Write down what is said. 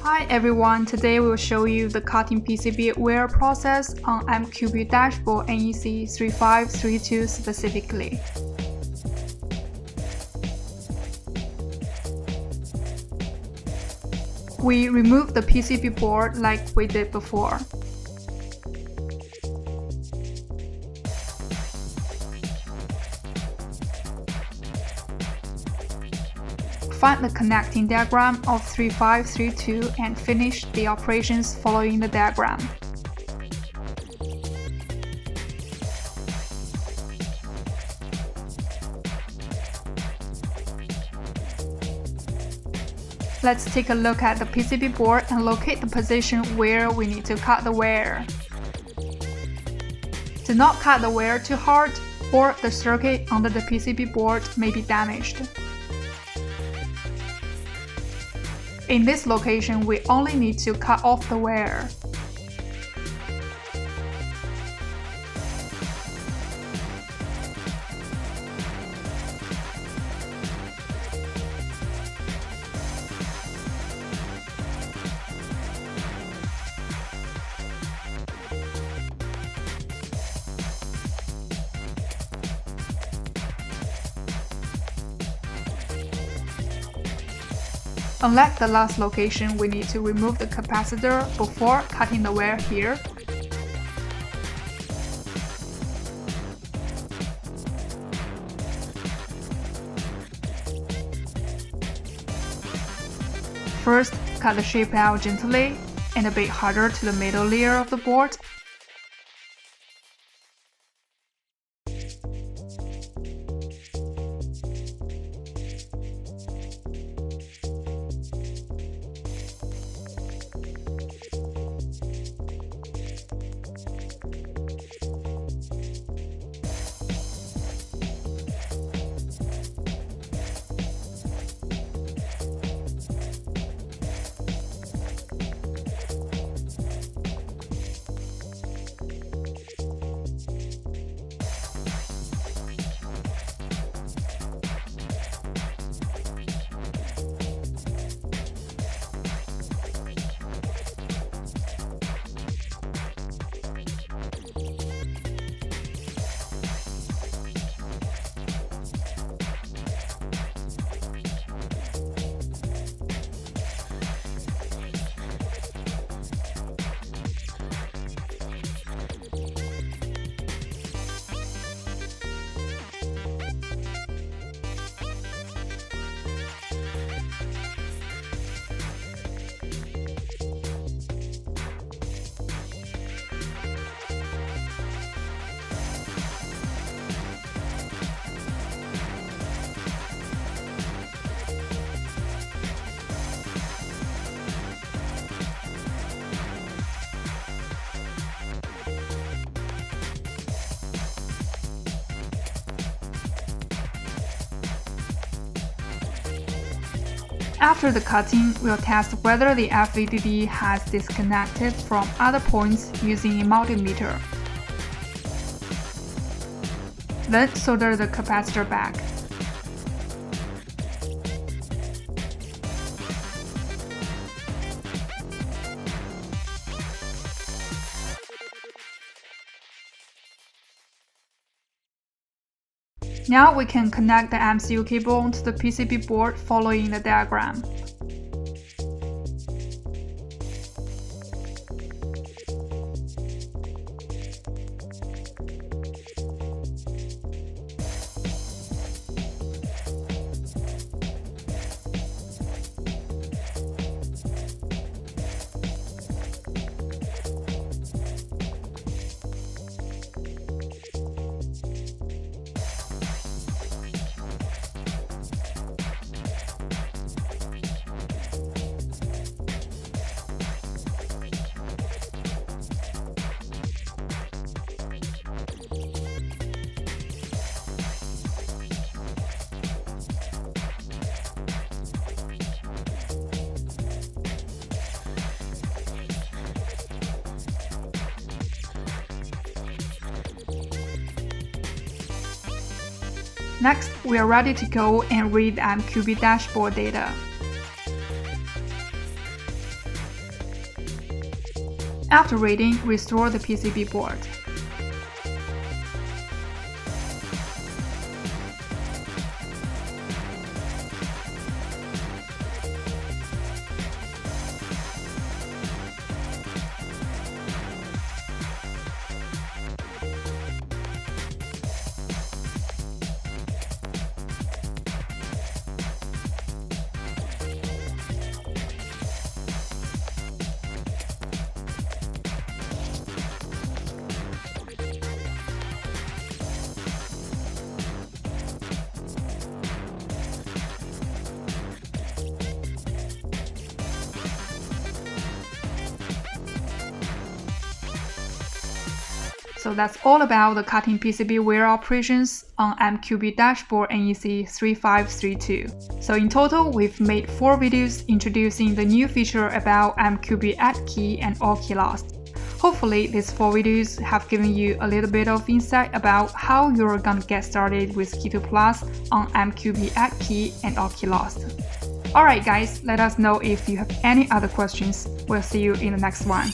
Hi everyone, today we will show you the cutting PCB wear process on MQB dashboard NEC3532 specifically. We remove the PCB board like we did before. Find the connecting diagram of 3532 and finish the operations following the diagram. Let's take a look at the PCB board and locate the position where we need to cut the wear. Do not cut the wear too hard, or the circuit under the PCB board may be damaged. In this location, we only need to cut off the wear. Unlike the last location, we need to remove the capacitor before cutting the wear here. First, cut the shape out gently and a bit harder to the middle layer of the board. After the cutting, we'll test whether the FVDD has disconnected from other points using a multimeter. Then solder the capacitor back. Now we can connect the MCU cable onto the PCB board following the diagram. Next, we are ready to go and read the MQB dashboard data. After reading, restore the PCB board. So that's all about the cutting PCB wear operations on MQB dashboard NEC3532. So in total, we've made 4 videos introducing the new feature about MQB add key and all key lost. Hopefully, these 4 videos have given you a little bit of insight about how you're gonna get started with Key2 Plus on MQB add key and all key lost. Alright guys, let us know if you have any other questions. We'll see you in the next one.